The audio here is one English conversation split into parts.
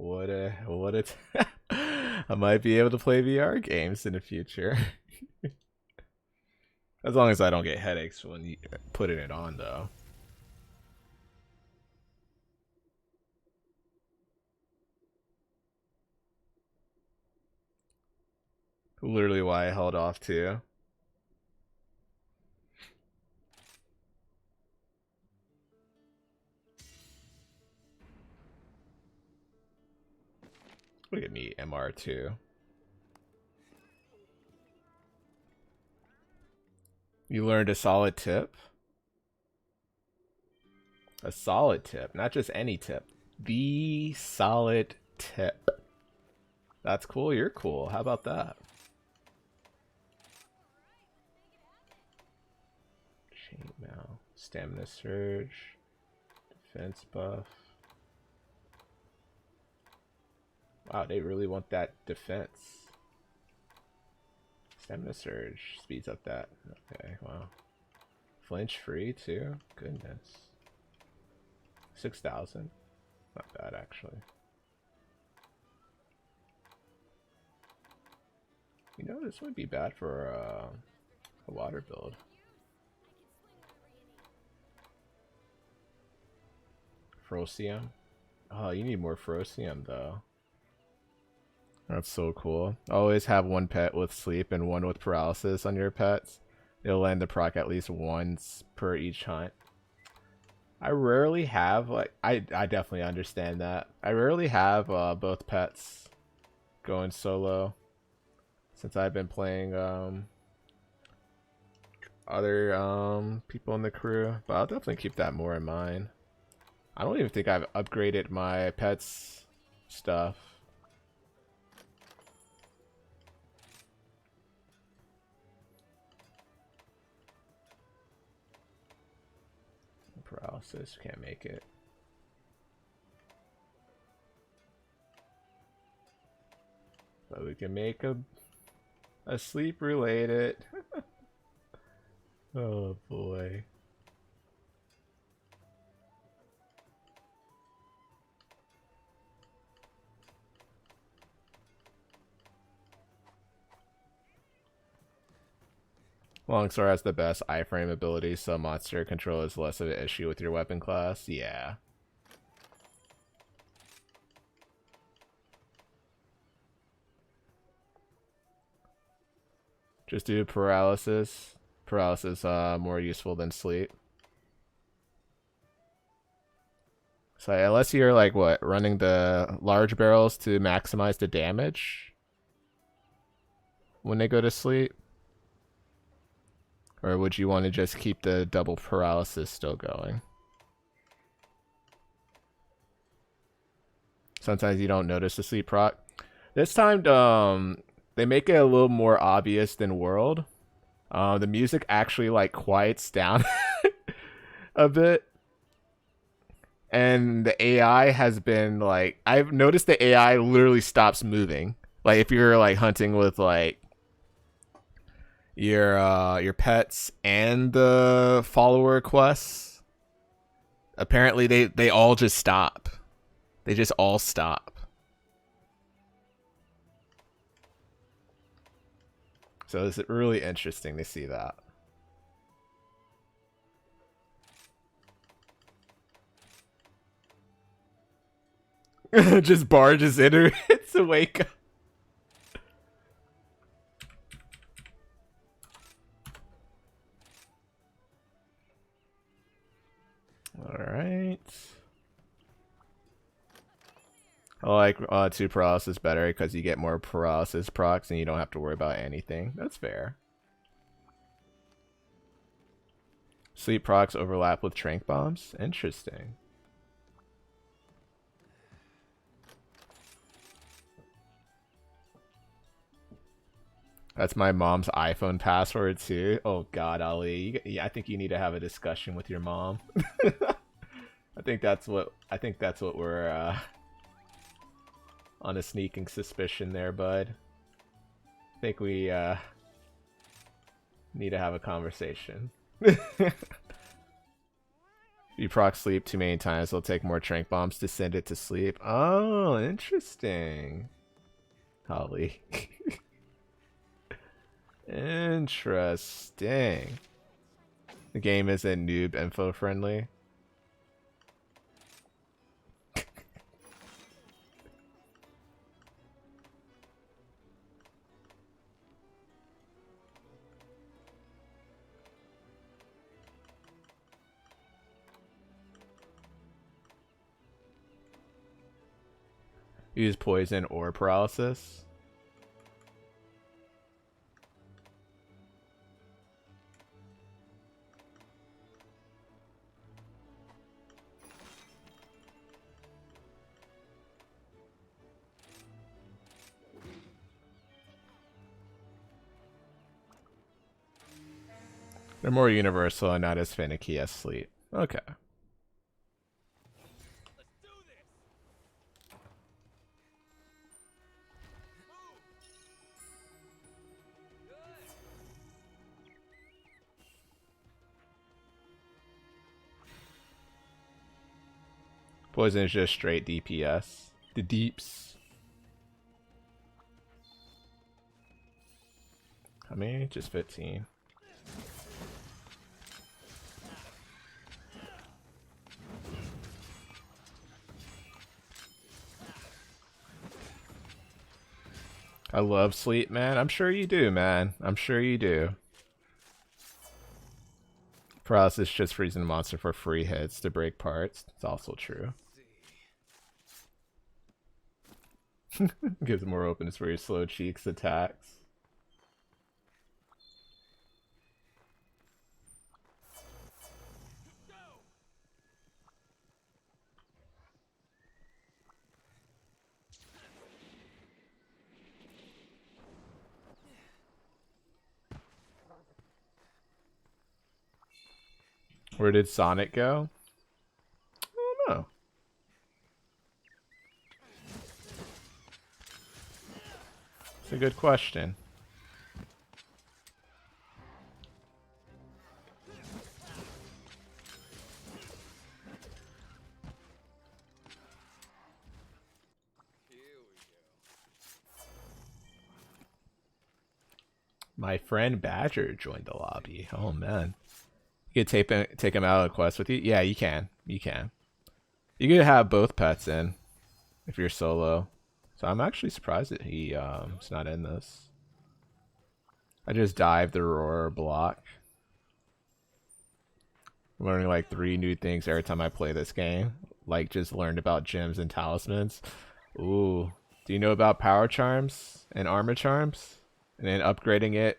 What a I might be able to play VR games in the future. As long as I don't get headaches when you putting it on, though. Literally why I held off too. Look at me, MR2. You learned a solid tip? A solid tip, not just any tip. The solid tip. That's cool, you're cool. How about that? Chain mail. Stamina surge. Defense buff. Wow, they really want that defense. Stamina surge speeds up that. Okay, wow. Flinch free too? Goodness. 6,000. Not bad actually. You know, this would be bad for a water build. Frosium. Oh, you need more Frosium though. That's so cool. Always have one pet with sleep and one with paralysis on your pets. It'll land the proc at least once per each hunt. I rarely have, like, I definitely understand that. I rarely have both pets going solo since I've been playing other people in the crew, but I'll definitely keep that more in mind. I don't even think I've upgraded my pets stuff. Paralysis, can't make it. But we can make a sleep related. Oh boy. Longsword has the best iframe ability, so monster control is less of an issue with your weapon class. Yeah. Just do paralysis. Paralysis more useful than sleep. So unless you're like what, running the large barrels to maximize the damage when they go to sleep? Or would you want to just keep the double paralysis still going? Sometimes you don't notice the sleep proc. This time, they make it a little more obvious than World. The music actually like quiets down a bit. And the AI has been like, I've noticed the AI literally stops moving. Like if you're like hunting with like your pets and the follower quests, apparently they all just stop. They just all stop. So it's really interesting to see that. Just barges in her. It's a wake up. Alright. I like 2 paralysis better because you get more paralysis procs and you don't have to worry about anything. That's fair. Sleep procs overlap with trank bombs? Interesting. That's my mom's iPhone password too. Oh God, Ali, I think you need to have a discussion with your mom. I think that's what we're on a sneaking suspicion there, bud. I think we need to have a conversation. If you proc sleep too many times, it'll take more trank bombs to send it to sleep. Oh, interesting. Holly. Interesting. The game isn't noob info friendly. Use poison or paralysis. They're more universal and not as finicky as sleep. Okay. Poison is just straight DPS. The deeps. How many? Just 15. I love sleep, man. I'm sure you do, man. I'm sure you do. Paralysis just freezing a monster for free hits to break parts. It's also true. Gives more openness for your slow cheeks attacks. Where did Sonic go? I don't know. It's a good question. My friend Badger joined the lobby. Oh man. You could take him out of the quest with you? Yeah, you can. You can. You could have both pets in if you're solo. So I'm actually surprised that he's not in this. I just dived the roar block. I'm learning like 3 new things every time I play this game. Like just learned about gems and talismans. Ooh. Do you know about power charms and armor charms? And then upgrading it.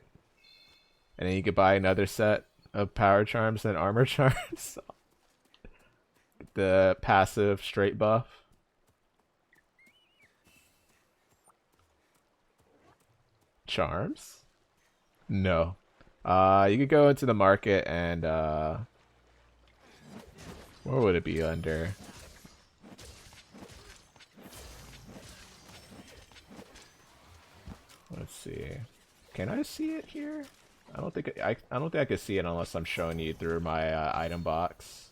And then you could buy another set of power charms and armor charms. The passive straight buff. Charms? No. You could go into the market and what would it be under? Let's see. Can I see it here? I don't think I don't think I can see it unless I'm showing you through my item box.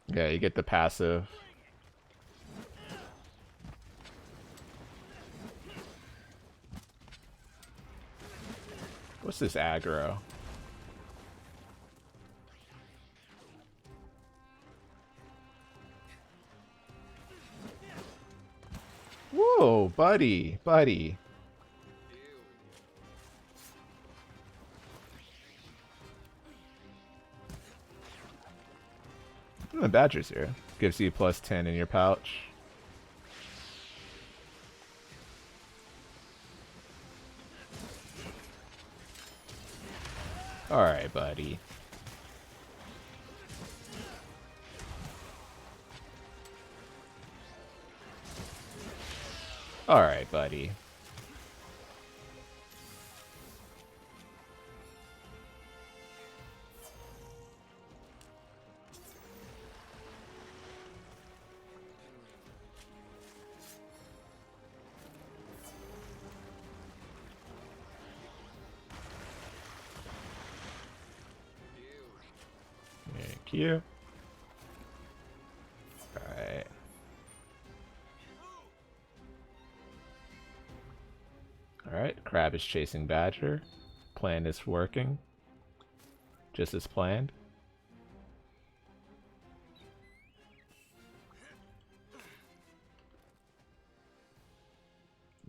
Yeah, you get the passive. What's this aggro? Whoa, buddy, buddy. The Badger's here. Gives you plus 10 in your pouch. Alright, buddy. Alright, buddy. you. Alright. Alright, Crab is chasing Badger. Plan is working. Just as planned.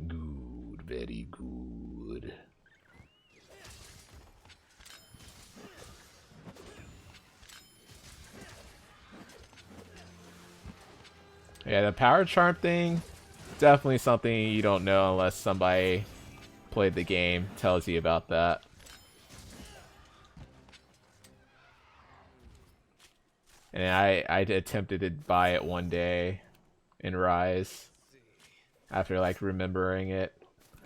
Good, very good. Yeah, the power charm thing, definitely something you don't know unless somebody played the game, tells you about that. And I attempted to buy it one day in Rise after like remembering it.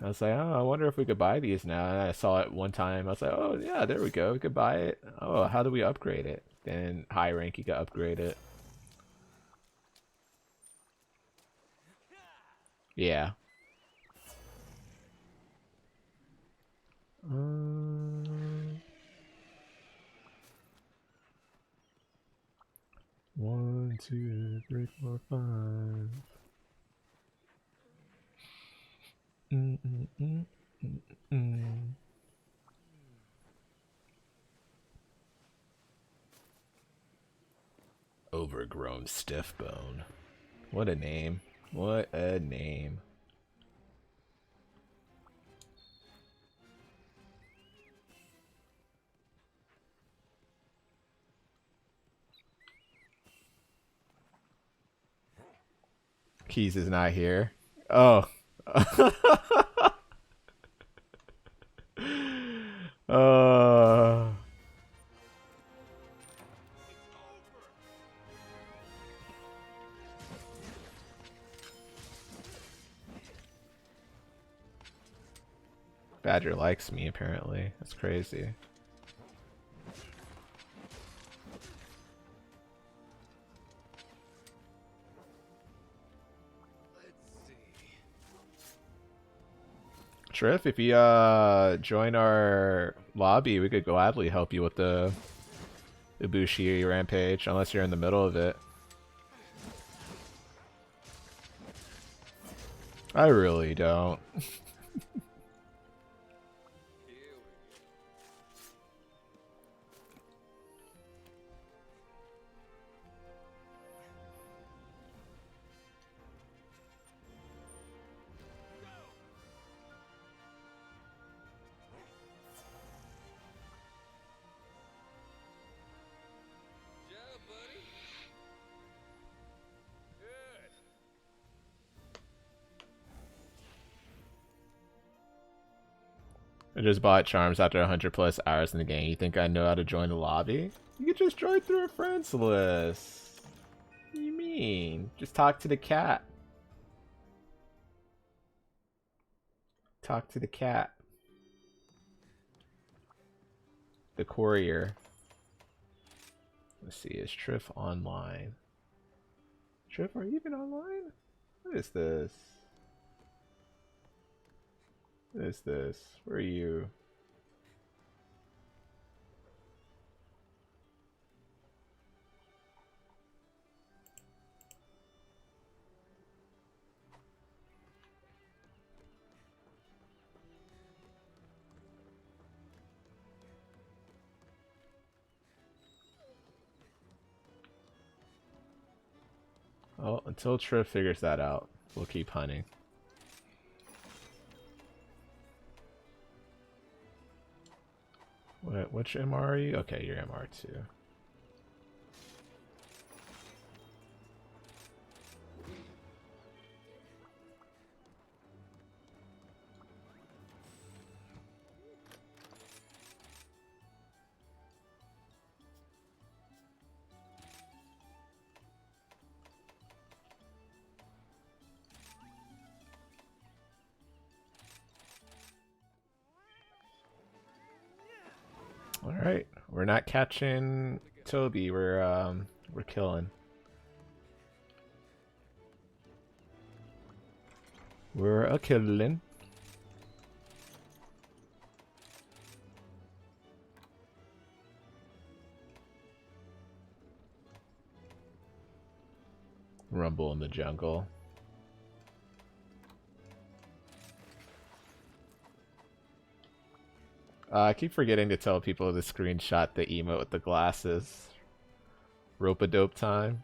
I was like, oh, I wonder if we could buy these now. And I saw it one time. I was like, oh yeah, there we go. We could buy it. Oh, how do we upgrade it? Then high rank, you could upgrade it. Yeah. 1, 2, 3, 4, 5. Overgrown stiff bone. What a name. What a name. Keys is not here. Oh. Badger likes me, apparently. That's crazy. Triff, if you join our lobby, we could gladly help you with the Ibushi rampage, unless you're in the middle of it. I really don't. I just bought charms after 100+ hours in the game. You think I know how to join the lobby? You can just join through a friends list. What do you mean? Just talk to the cat. Talk to the cat. The courier. Let's see, is Triff online? Triff, are you even online? What is this? What is this? Where are you? Well, until Triff figures that out, we'll keep hunting. Which MR are you? Okay, you're MR2. Alright, we're not catching Toby, we're killing. We're a killing. Rumble in the jungle. I keep forgetting to tell people to screenshot the emote with the glasses. Rope-a-dope time.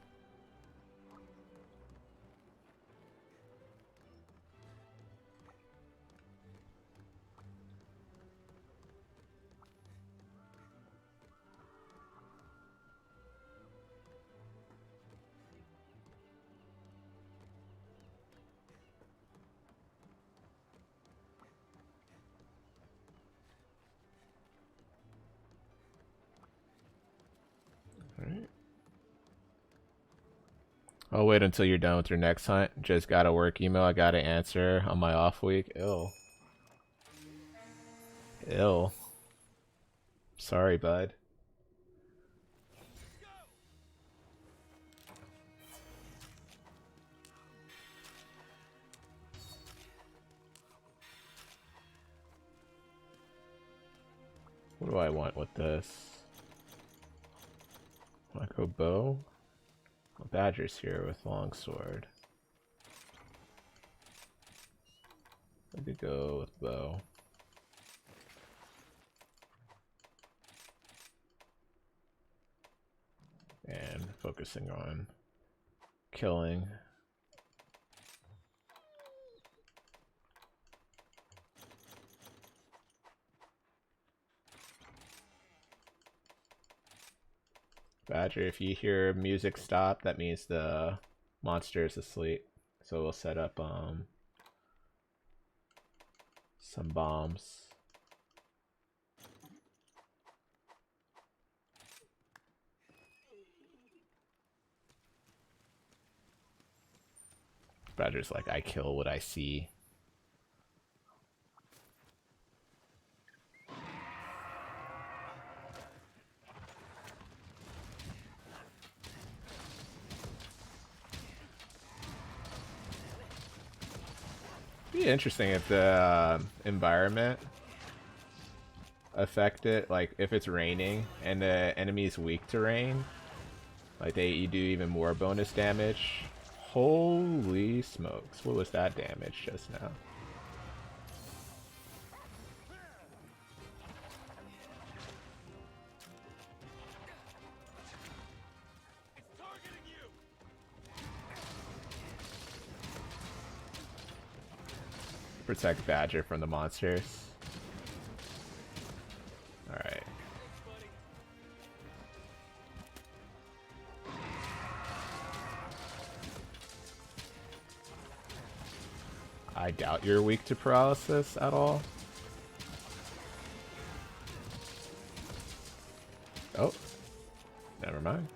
Alright. I'll wait until you're done with your next hunt. Just got a work email I gotta answer on my off week. Ill. Ill. Sorry, bud. What do I want with this? Want to go bow? Well, Badger's here with longsword. I could go with bow. And focusing on killing. Badger, if you hear music stop, that means the monster is asleep. So we'll set up some bombs. Badger's like, I kill what I see. Be interesting if the environment affected, like if it's raining and the enemy's weak to rain, like you do even more bonus damage. Holy smokes, what was that damage just now? Protect Badger from the monsters. Alright. I doubt you're weak to paralysis at all. Oh. Never mind.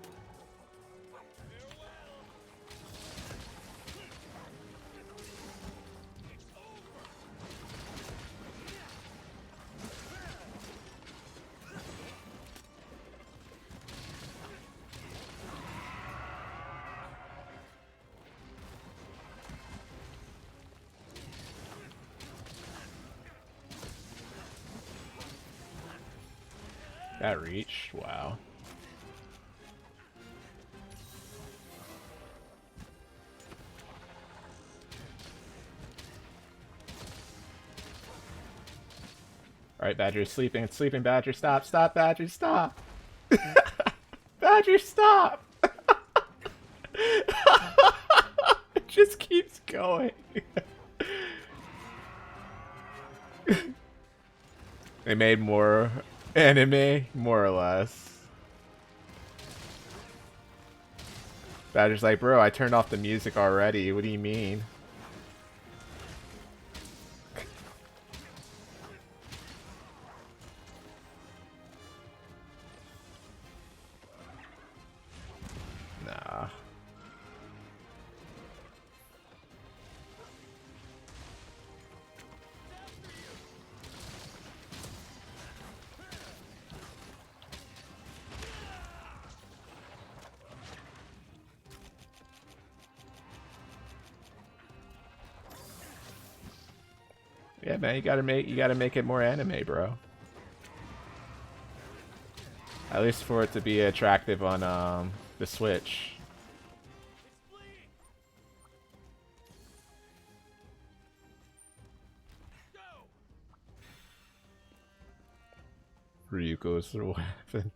That reach, wow. Alright, Badger's sleeping. It's sleeping, Badger. Stop, stop, Badger, stop! Badger, stop! It just keeps going. They made more anime, more or less. Badger's like, bro, I turned off the music already. What do you mean? Nah. Yeah, man, you gotta make it more anime, bro. At least for it to be attractive on the Switch. Ryuko's weapon.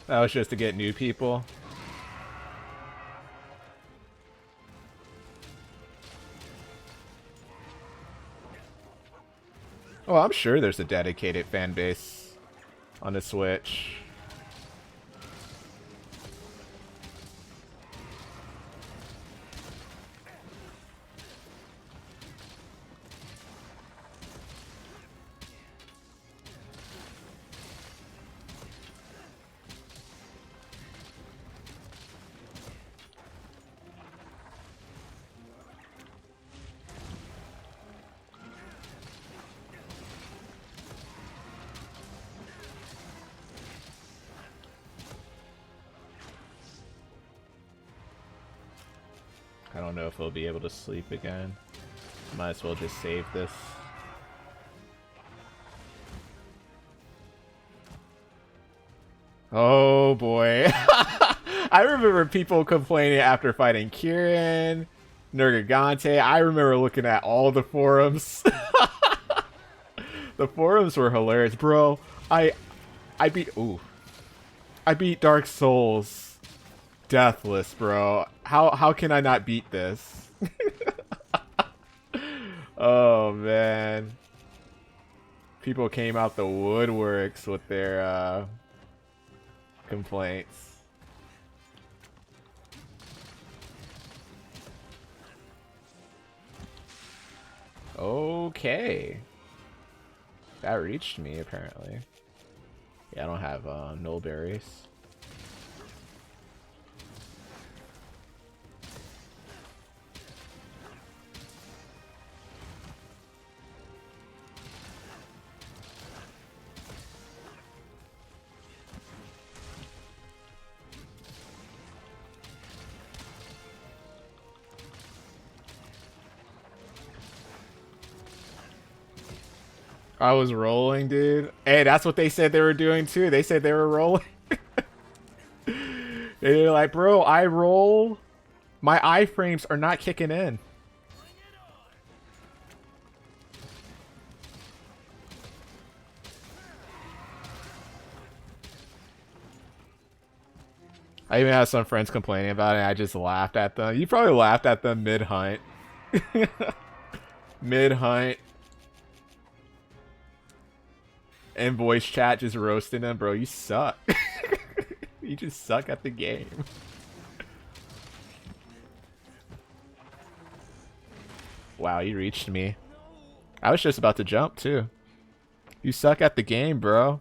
That was just to get new people. Oh, I'm sure there's a dedicated fan base on the Switch. I don't know if we'll be able to sleep again. Might as well just save this. Oh boy. I remember people complaining after fighting Kirin, Nergigante. I remember looking at all the forums. The forums were hilarious. Bro, I beat Dark Souls deathless, bro. How can I not beat this? Oh man. People came out the woodworks with their complaints. Okay. That reached me apparently. Yeah, I don't have null berries. I was rolling, dude. Hey, that's what they said they were doing too. They said they were rolling. They're like, bro, I roll. My iframes are not kicking in. I even had some friends complaining about it. And I just laughed at them. You probably laughed at them mid-hunt. Mid-hunt. And voice chat just roasting them. Bro, you suck. You just suck at the game. Wow, you reached me. I was just about to jump, too. You suck at the game, bro.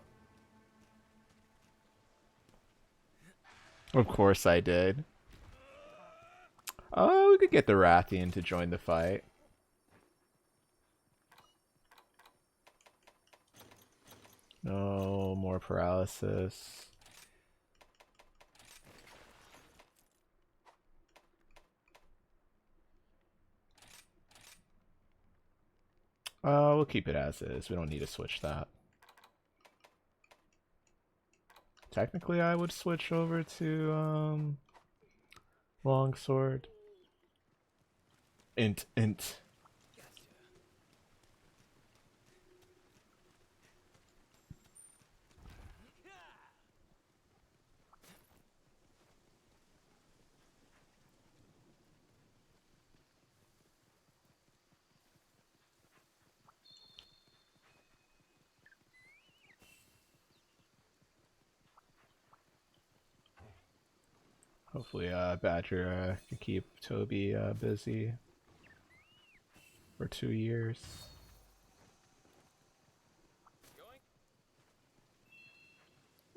Of course I did. Oh, we could get the Rathian to join the fight. No more paralysis. We'll keep it as is. We don't need to switch that. Technically, I would switch over to longsword. Int. Hopefully, Badger can keep Toby busy for 2 years.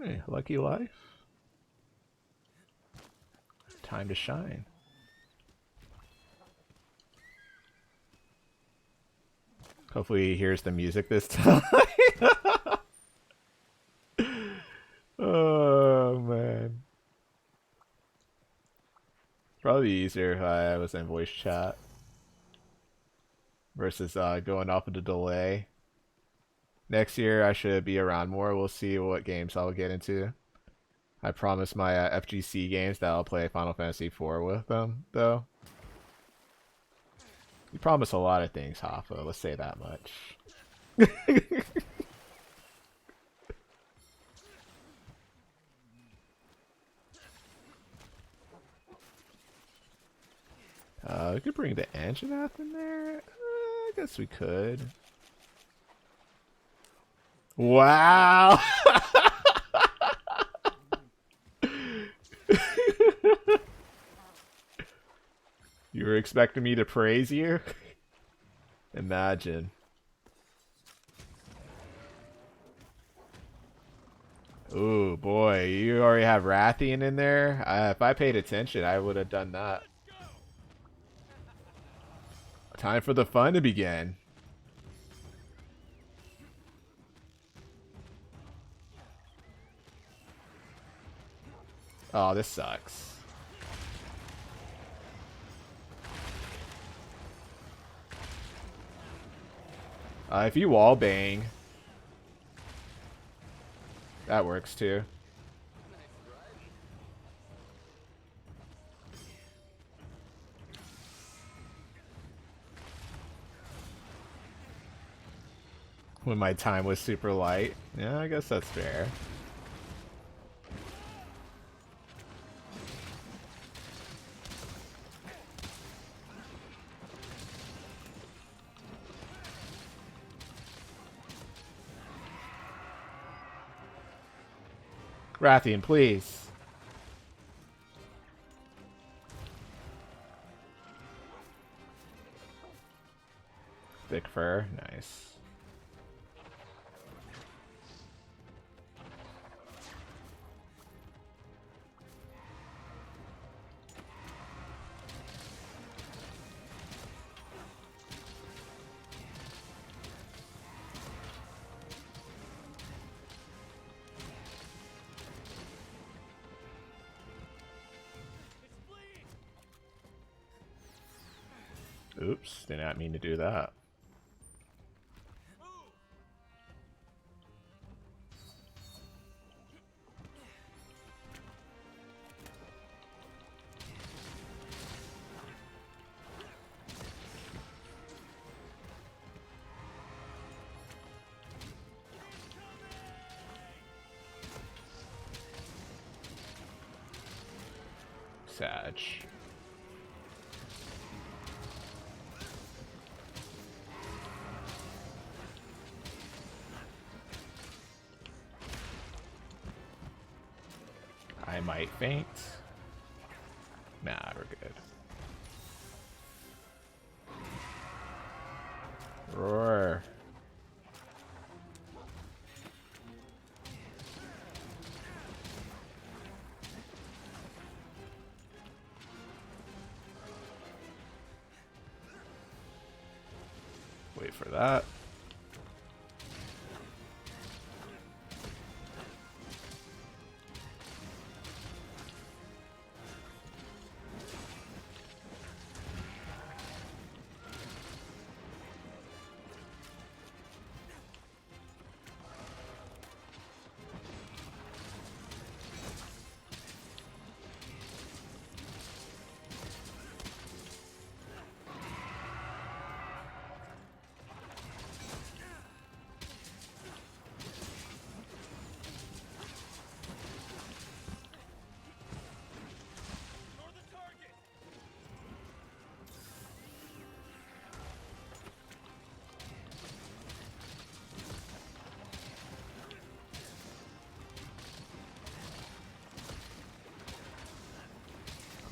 Hey, lucky life. Time to shine. Hopefully he hears the music this time. Oh man. Probably easier if I was in voice chat versus going off of the delay. Next year I should be around more. We'll see what games I'll get into. I promise my FGC games that I'll play Final Fantasy IV with them, though. You promise a lot of things, Hoffa. Let's say that much. We could bring the Anjanath in there. I guess we could. Wow! You were expecting me to praise you? Imagine. Ooh, boy, you already have Rathian in there? If I paid attention, I would have done that. Time for the fun to begin. Oh, this sucks. If you wall bang, that works too. When my time was super light. Yeah, I guess that's fair. Rathian, please. Thick fur, nice. Oops, did not mean to do that. Sag. I might faint. Nah, we're good. Roar. Wait for that.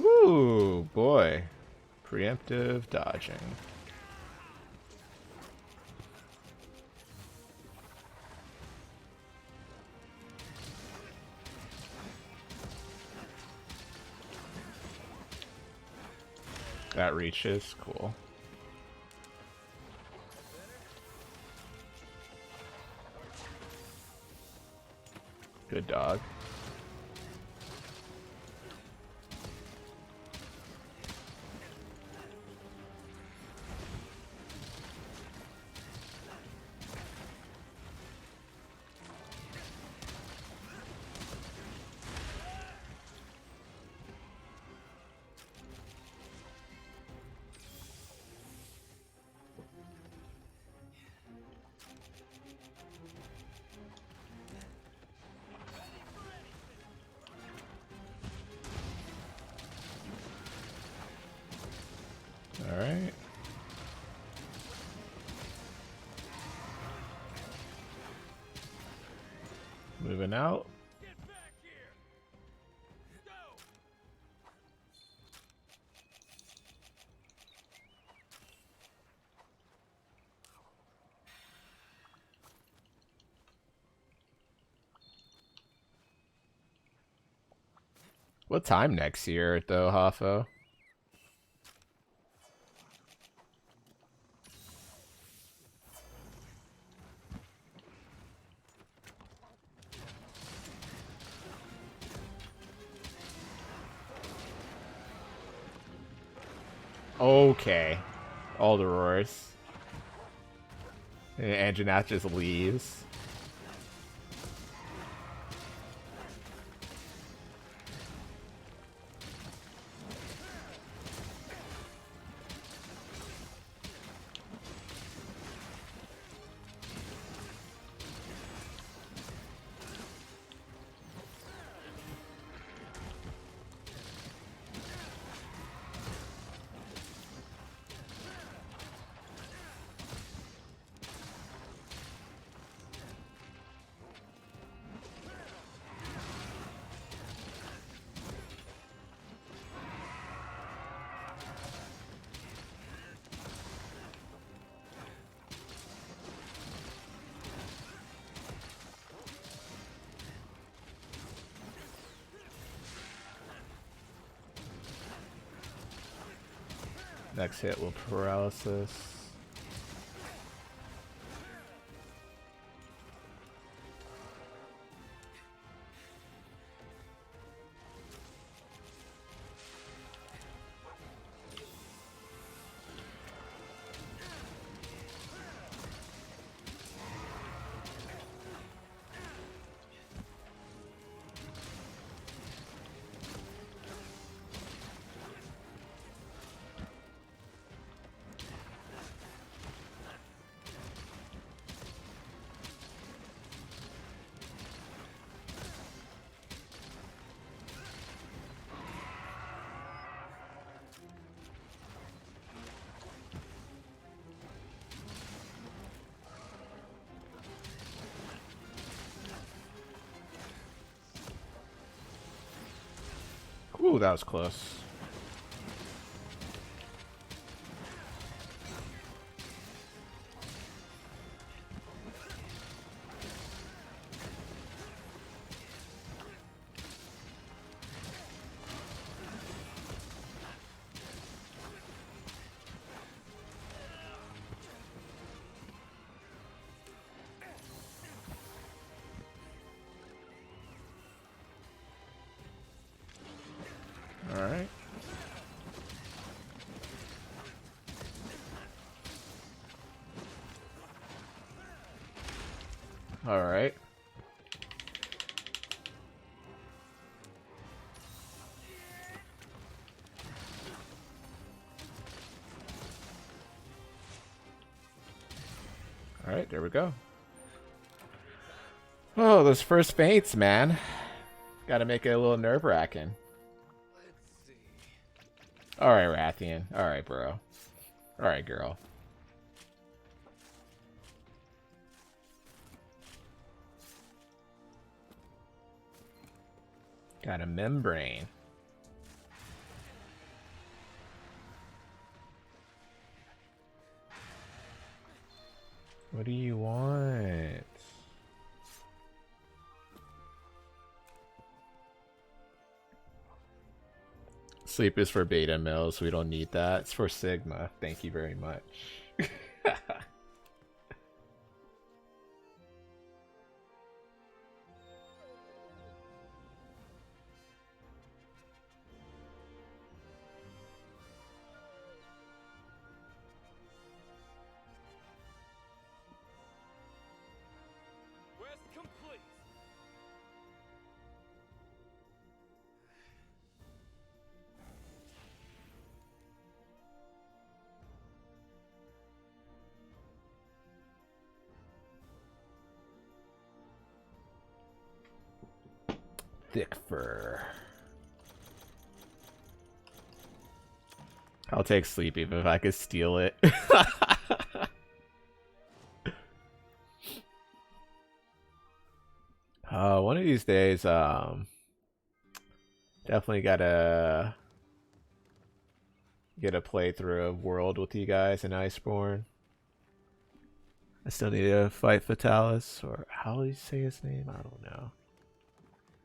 Ooh, boy. Preemptive dodging. That reaches, cool. Good dog. Alright. Moving out. Get back here. Go. What time next year, though, Hafo? Okay. All the roars. And Anjanath just leaves. Next hit will paralysis. Ooh, that was close. All right. All right. All right, there we go. Oh, those first faints, man. Gotta make it a little nerve-wracking. Alright, Rathian. Alright, bro. Alright, girl. Got a membrane. What do you want? Sleep is for beta males. We don't need that. It's for Sigma. Thank you very much. Thick fur. I'll take sleep even if I could steal it. One of these days, definitely gotta get a playthrough of World with you guys in Iceborne. I still need to fight Fatalis, or how do you say his name? I don't know.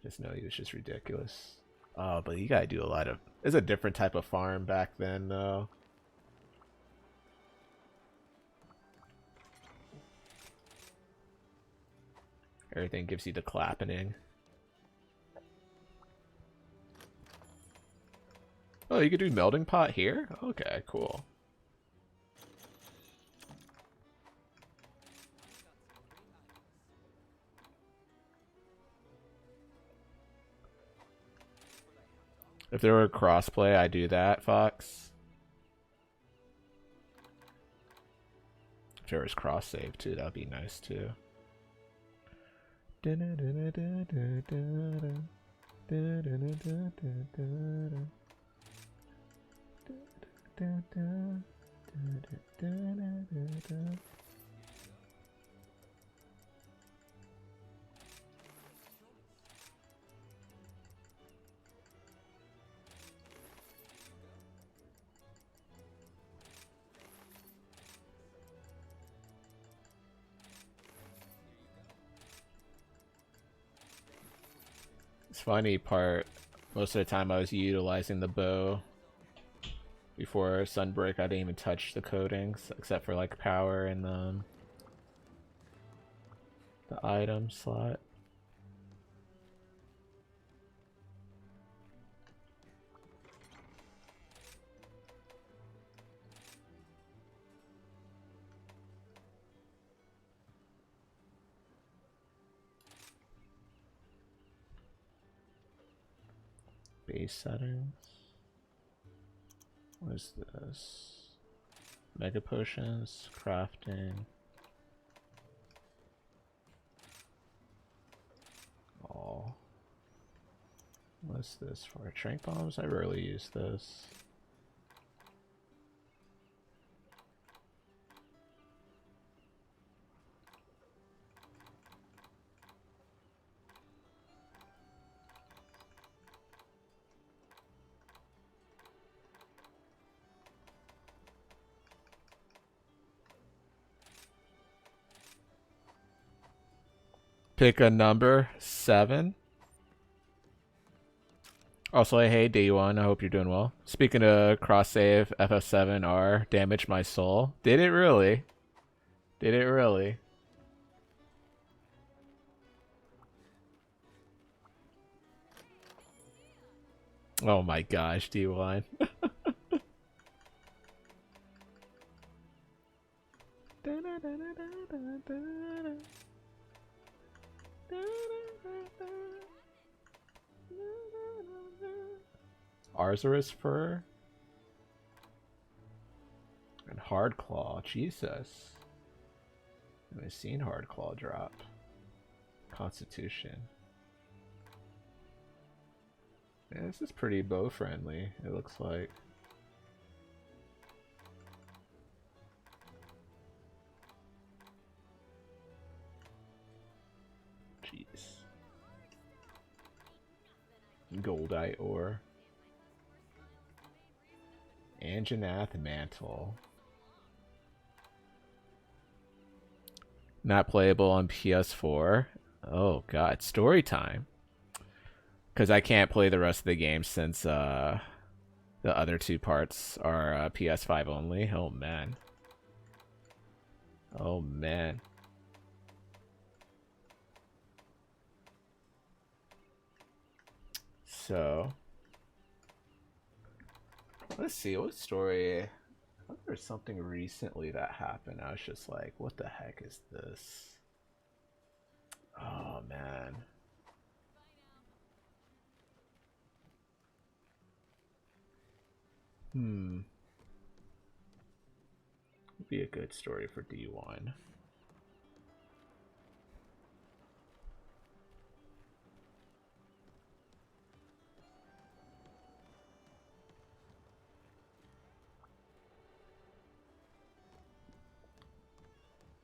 Just know he was just ridiculous. Oh, but you gotta do a lot of... It's a different type of farm back then, though. Everything gives you the clapping. Oh, you could do melting pot here? Okay, cool. If there were crossplay, I'd do that, Fox. If there was cross save too, that'd be nice too. It's funny part, most of the time I was utilizing the bow. Before Sunbreak, I didn't even touch the coatings, except for like power and the item slot. Base settings. What is this? Mega potions, crafting. Oh. What's this for? Trank bombs? I rarely use this. Pick a number. 7. Also, hey D1, I hope you're doing well. Speaking of cross save, FF7R damaged my soul. Did it really? Did it really? Oh my gosh, D1. Arzuris fur and Hardclaw. Jesus, I haven't seen Hardclaw drop. Constitution. Yeah, this is pretty bow friendly, it looks like. Jeez. Goldite ore. Anjanath mantle. Not playable on PS4. Oh god, story time. Because I can't play the rest of the game since the other two parts are PS5 only. Oh man. Oh man. So let's see, what story? I thought there was something recently that happened. I was just like, what the heck is this? Oh man. Would be a good story for D1.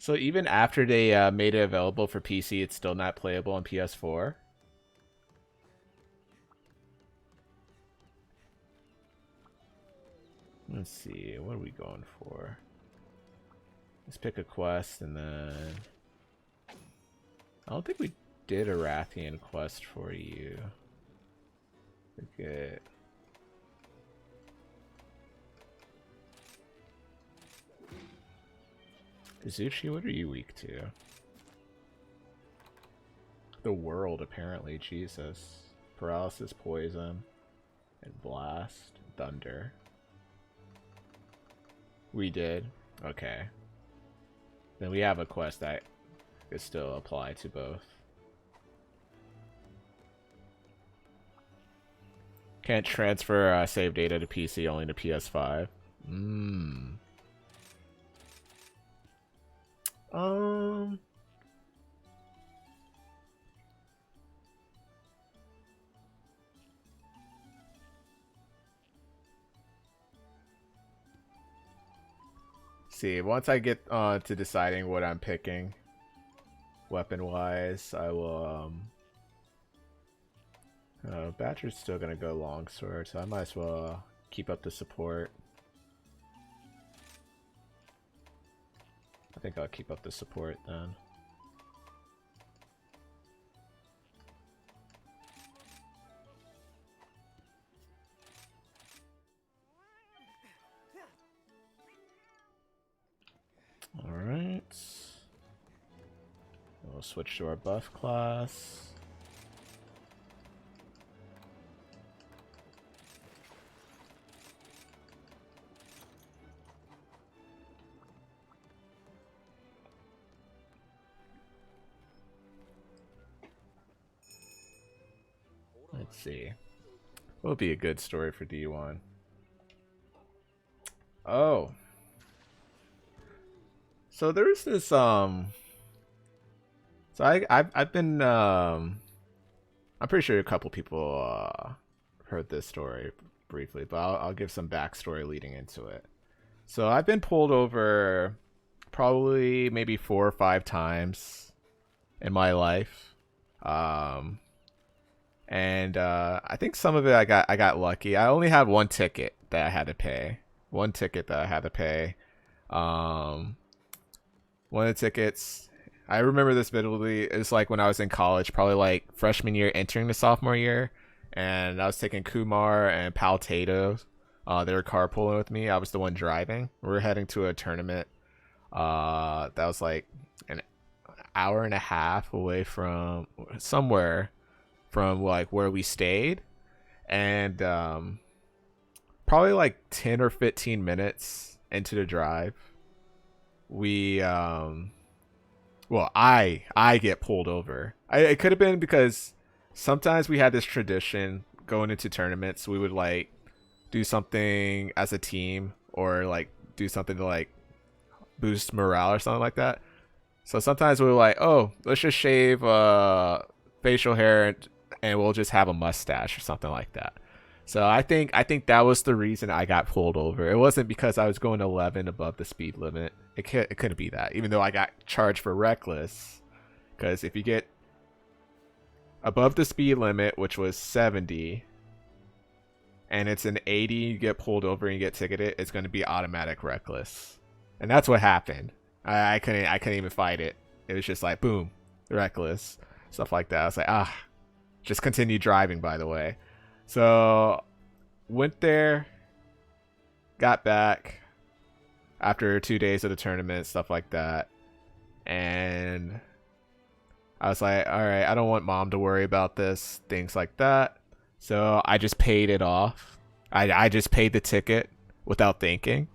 So even after they made it available for PC, it's still not playable on PS4. Let's see, what are we going for? Let's pick a quest and then... I don't think we did a Rathian quest for you. Okay. Izuchi, what are you weak to? The world, apparently. Jesus. Paralysis, poison, and blast, thunder. We did. Okay. Then we have a quest that could still apply to both. Can't transfer save data to PC, only to PS5. See, once I get to deciding what I'm picking, weapon-wise, I will, Badger's still gonna go longsword, so I might as well keep up the support. I think I'll keep up the support then. Alright. We'll switch to our buff class. Let's see. What would be a good story for D1? Oh. So there's this so I've been I'm pretty sure a couple people heard this story briefly, but I'll give some backstory leading into it. So I've been pulled over probably maybe 4 or 5 times in my life. And I think some of it I got lucky. I only had one ticket that I had to pay. One ticket that I had to pay. One of the tickets, I remember this vividly. It's like when I was in college, probably like freshman year, entering the sophomore year, and I was taking Kumar and Pal Tato. They were carpooling with me. I was the one driving. We were heading to a tournament. That was like an hour and a half away from somewhere from like where we stayed, and probably like 10 or 15 minutes into the drive, we well, I get pulled over. It could have been because sometimes we had this tradition going into tournaments. We would like do something as a team, or like do something to like boost morale or something like that. So sometimes we were like, oh, let's just shave facial hair and we'll just have a mustache or something like that. So I think that was the reason I got pulled over. It wasn't because I was going 11 above the speed limit. It couldn't be that, even though I got charged for reckless. Because if you get above the speed limit, which was 70, and it's an 80, you get pulled over and you get ticketed, it's going to be automatic reckless. And that's what happened. I couldn't even fight it. It was just like, boom, reckless, stuff like that. I was like, just continue driving, by the way. So went there, got back after 2 days of the tournament, stuff like that. And I was like, all right, I don't want mom to worry about this, things like that. So I just paid it off. I just paid the ticket without thinking,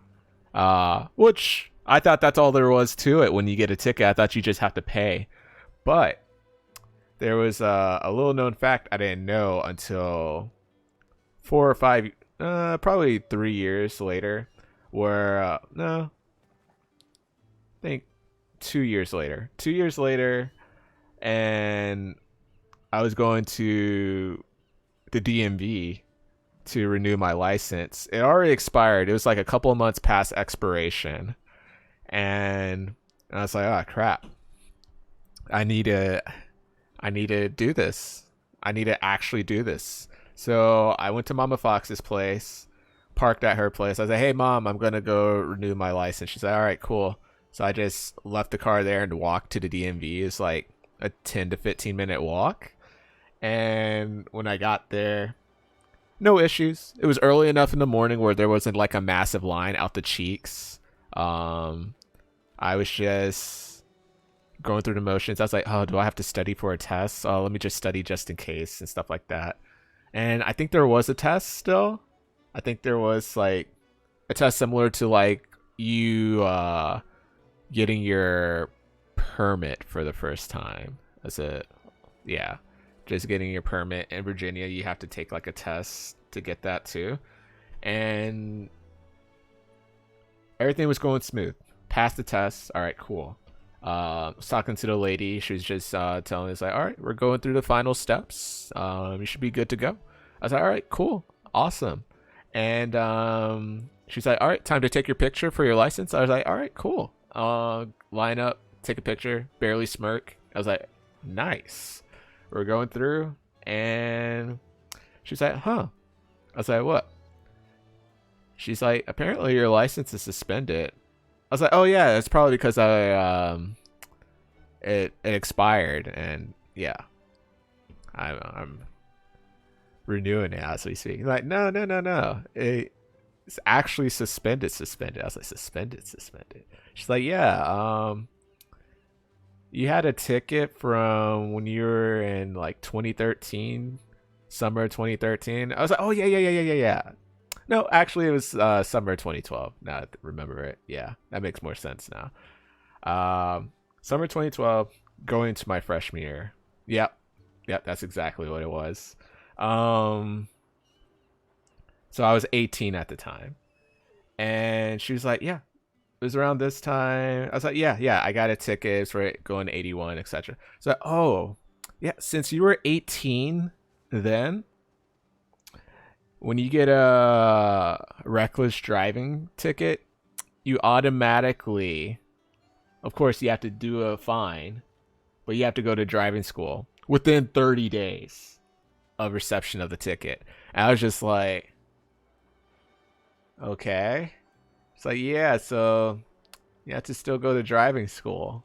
which I thought that's all there was to it. When you get a ticket, I thought you just have to pay. But there was a little known fact I didn't know until 4 or 5, probably 3 years later, where, no, I think 2 years later. 2 years later, and I was going to the DMV to renew my license. It already expired. It was like a couple of months past expiration. And And I was like, oh crap, I need to I need to do this. I need to actually do this. So I went to Mama Fox's place, parked at her place. I was like, hey mom, I'm gonna go renew my license. She's like, all right, cool. So I just left the car there and walked to the DMV. It's like a 10 to 15 minute walk. And when I got there, no issues. It was early enough in the morning where there wasn't like a massive line out the cheeks. I was just going through the motions. I was like, oh, do I have to study for a test? Oh, let me just study just in case and stuff like that. And I think there was a test still. I think there was like a test similar to like you getting your permit for the first time. As a, yeah, just getting your permit in Virginia. You have to take like a test to get that too. And everything was going smooth. Passed the test. All right, cool. Was talking to the lady. She was just telling us like, all right, we're going through the final steps. You should be good to go. I was like, all right, cool, awesome. And she's like, all right, time to take your picture for your license. I was like, all right, cool. Line up, take a picture, barely smirk. I was like, nice. We're going through, and she's like, huh. I was like, what? She's like, apparently your license is suspended. I was like, oh yeah, it's probably because it expired, and yeah, I'm renewing it as we speak. Like, no, no, no, no, it's actually suspended. I was like, suspended. She's like, yeah, you had a ticket from when you were in like 2013, summer 2013. I was like, oh yeah. No, actually, it was summer 2012. Now I remember it. Yeah, that makes more sense now. Summer 2012, going into my freshman year. Yep, that's exactly what it was. So I was 18 at the time, and she was like, "Yeah, it was around this time." I was like, "Yeah, I got a ticket for it going to 81, etc." So, oh, yeah, since you were 18 then, when you get a reckless driving ticket, you automatically, of course, you have to do a fine, but you have to go to driving school within 30 days of reception of the ticket. And I was just like, okay. It's like, yeah, so you have to still go to driving school.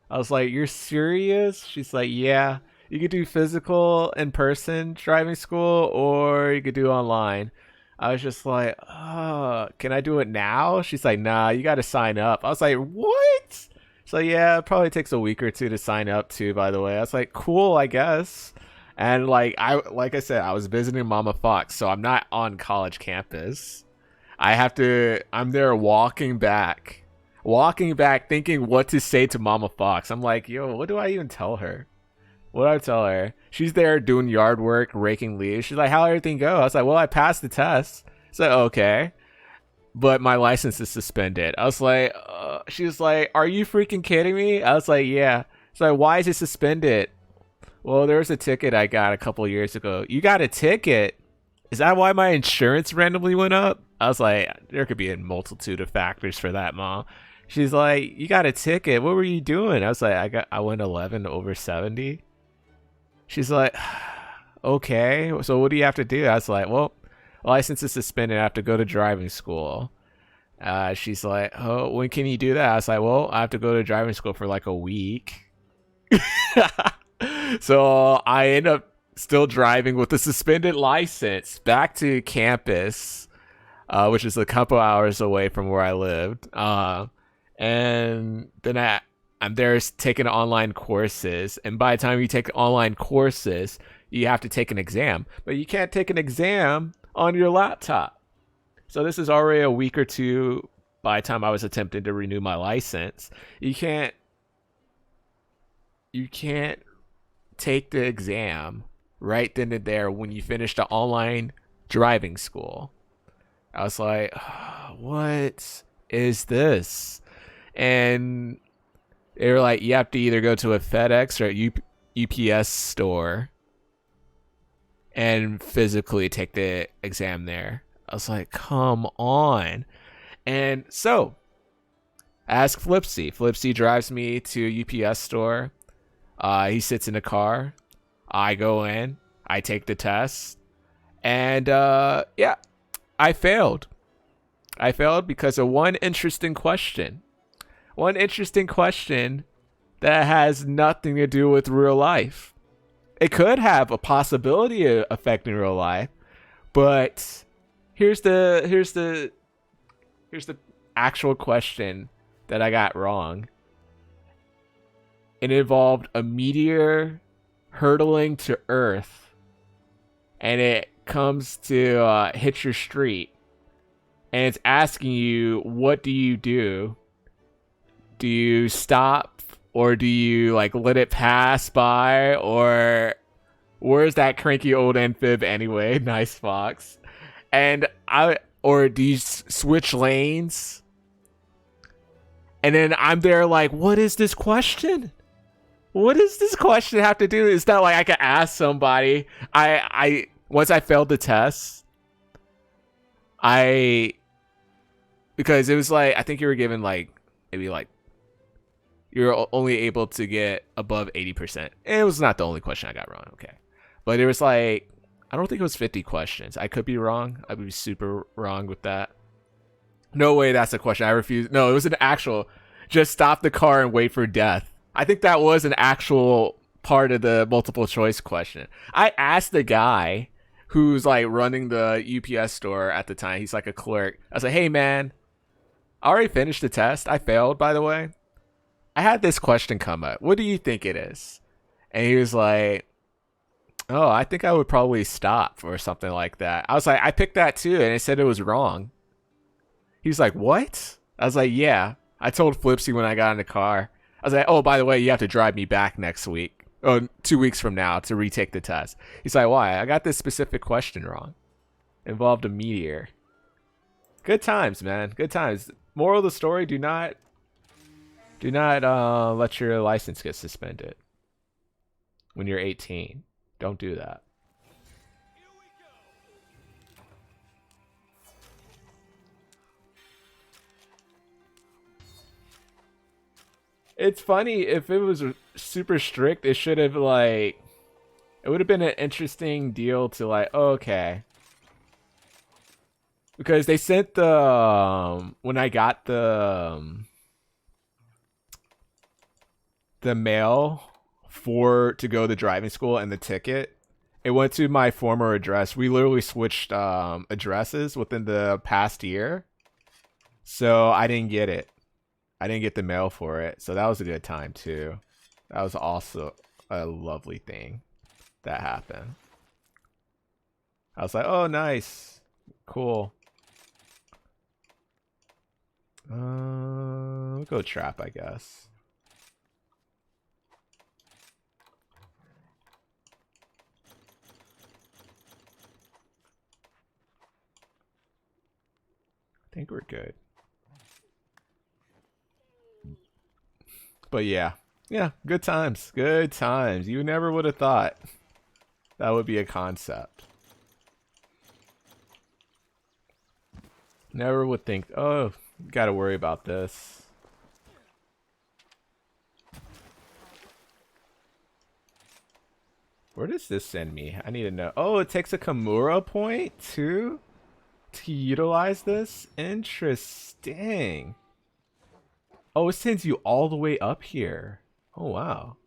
I was like, you're serious? She's like, yeah. You could do physical in person driving school, or you could do online. I was just like, oh, can I do it now? She's like, nah, you got to sign up. I was like, what? So yeah, it probably takes a week or two to sign up too, by the way. I was like, cool, I guess. And like I said, I was visiting Mama Fox, so I'm not on college campus. I'm there walking back thinking what to say to Mama Fox. I'm like, yo, what do I even tell her? What do I tell her? She's there doing yard work, raking leaves. She's like, how'd everything go? I was like, well, I passed the test. So okay, but my license is suspended. I was like, she was like, are you freaking kidding me? I was like, yeah. So why is it suspended? Well, there was a ticket I got a couple years ago. You got a ticket? Is that why my insurance randomly went up? I was like, there could be a multitude of factors for that, Mom. She's like, you got a ticket. What were you doing? I was like, I went 11 over 70. She's like, okay, so what do you have to do? I was like, well, license is suspended. I have to go to driving school. She's like, oh, when can you do that? I was like, well, I have to go to driving school for like a week. So I end up still driving with a suspended license back to campus, which is a couple hours away from where I lived. And then I'm there taking online courses. And by the time you take online courses, you have to take an exam. But you can't take an exam on your laptop. So this is already a week or two by the time I was attempting to renew my license. You can't take the exam right then and there when you finish the online driving school. I was like, oh, what is this? And they were like, you have to either go to a FedEx or a UPS store and physically take the exam there. I was like, come on. And so Ask Flipsy. Flipsy drives me to a UPS store. He sits in the car. I go in. I take the test. And yeah, I failed. I failed because of one interesting question. One interesting question that has nothing to do with real life. It could have a possibility of affecting real life, but here's the actual question that I got wrong. It involved a meteor hurtling to Earth, and it comes to hit your street, and it's asking you, what do you do? Do you stop, or do you like let it pass by, or where's that cranky old amphib anyway? Nice fox. And or do you switch lanes? And then I'm there like, what is this question? What does this question have to do? It's not like I can ask somebody. I once I failed the test, because it was like, I think you were given like maybe like you're only able to get above 80%. And it was not the only question I got wrong, okay. But it was like, I don't think it was 50 questions. I could be wrong. I would be super wrong with that. No way that's a question. I refuse. No, it was an actual, just stop the car and wait for death. I think that was an actual part of the multiple choice question. I asked the guy who's like running the UPS store at the time. He's like a clerk. I was like, hey man, I already finished the test. I failed, by the way. I had this question come up. What do you think it is? And he was like, oh, I think I would probably stop or something like that. I was like, I picked that too, and it said it was wrong. He's like, what? I was like, yeah. I told Flipsy when I got in the car. I was like, oh, by the way, you have to drive me back next week. Oh, 2 weeks from now to retake the test. He's like, why? I got this specific question wrong. Involved a meteor. Good times, man. Good times. Moral of the story, do not let your license get suspended when you're 18. Don't do that. It's funny, if it was super strict, it should have like, it would have been an interesting deal to like, oh, okay. Because they sent the, when I got the mail to go to driving school and the ticket, it went to my former address. We literally switched addresses within the past year. So I didn't get it. I didn't get the mail for it. So that was a good time too. That was also a lovely thing that happened. I was like, oh, nice. Cool. We'll go trap, I guess. I think we're good. But yeah, good times. Good times. You never would have thought that would be a concept. Never would think, oh, gotta worry about this. Where does this send me? I need to know. Oh, it takes a Kimura point too to utilize this? Interesting. Oh, it sends you all the way up here. Oh, wow.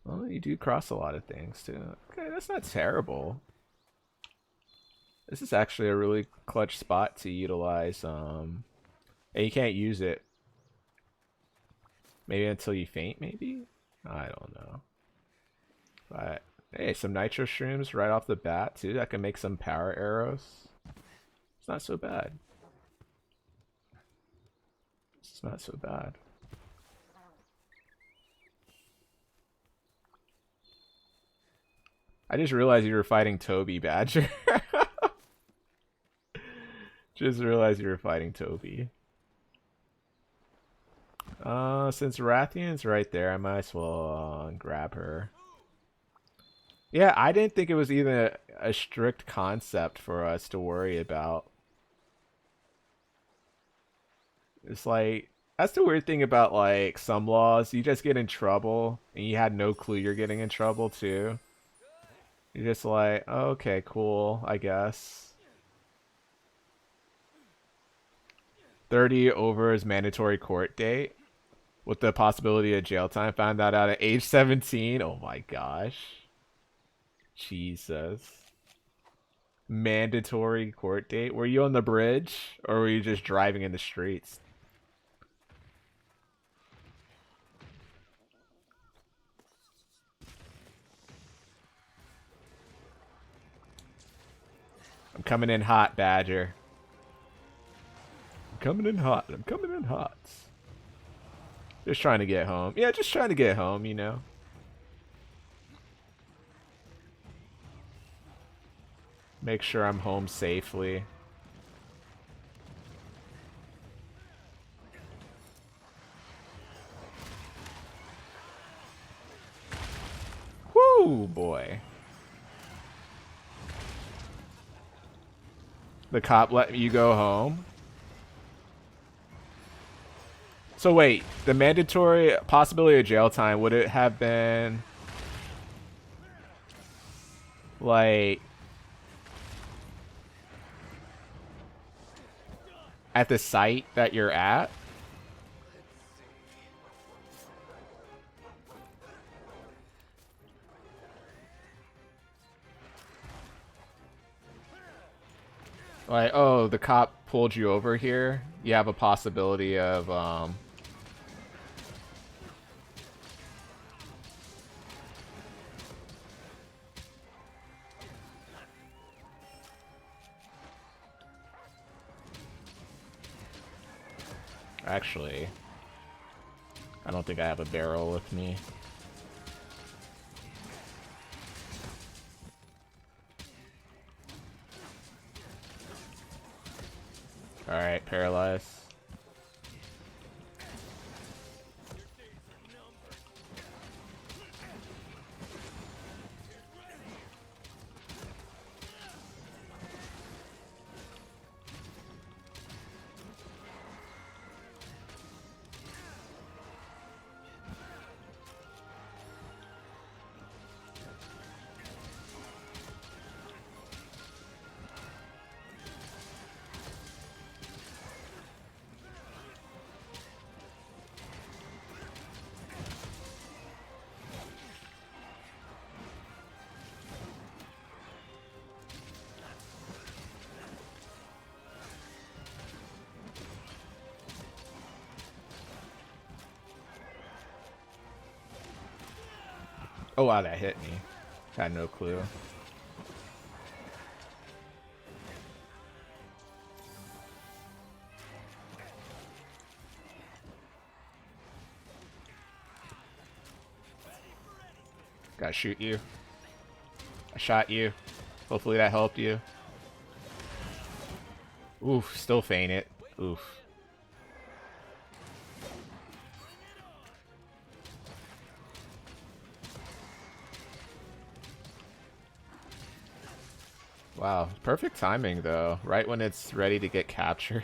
Well, you do cross a lot of things, too. Okay, that's not terrible. This is actually a really clutch spot to utilize. And you can't use it. Maybe until you faint, maybe? I don't know. But, hey, some nitro shrooms right off the bat, too. That can make some power arrows. It's not so bad. It's not so bad. I just realized you were fighting Toby, Badger. Just realized you were fighting Toby. Since Rathian's right there, I might as well grab her. Yeah, I didn't think it was even a strict concept for us to worry about. It's like, That's the weird thing about like some laws. You just get in trouble, and you had no clue you're getting in trouble too. You're just like, oh, okay, cool, I guess. 30 over is mandatory court date with the possibility of jail time. Found that out at age 17. Oh my gosh. Jesus. Mandatory court date. Were you on the bridge or were you just driving in the streets? I'm coming in hot, Badger. I'm coming in hot. I'm coming in hot. Just trying to get home. Yeah, just trying to get home, you know. Make sure I'm home safely. Whoo, boy. The cop let you go home? So wait, the mandatory possibility of jail time, would it have been like at the site that you're at? Like, oh, the cop pulled you over here. You have a possibility of actually, I don't think I have a barrel with me. Alright, paralyze. Oh wow, that hit me. Had no clue. Gotta shoot you. I shot you. Hopefully that helped you. Oof, still feign it. Oof. Wow, perfect timing though. Right when it's ready to get captured.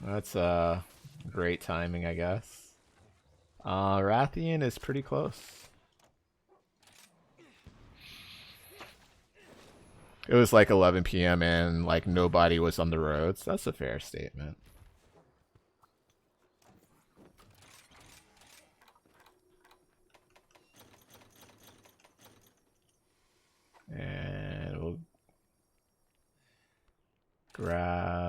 That's great timing, I guess. Rathian is pretty close. It was like 11 p.m. and like nobody was on the roads. That's a fair statement. And we'll grab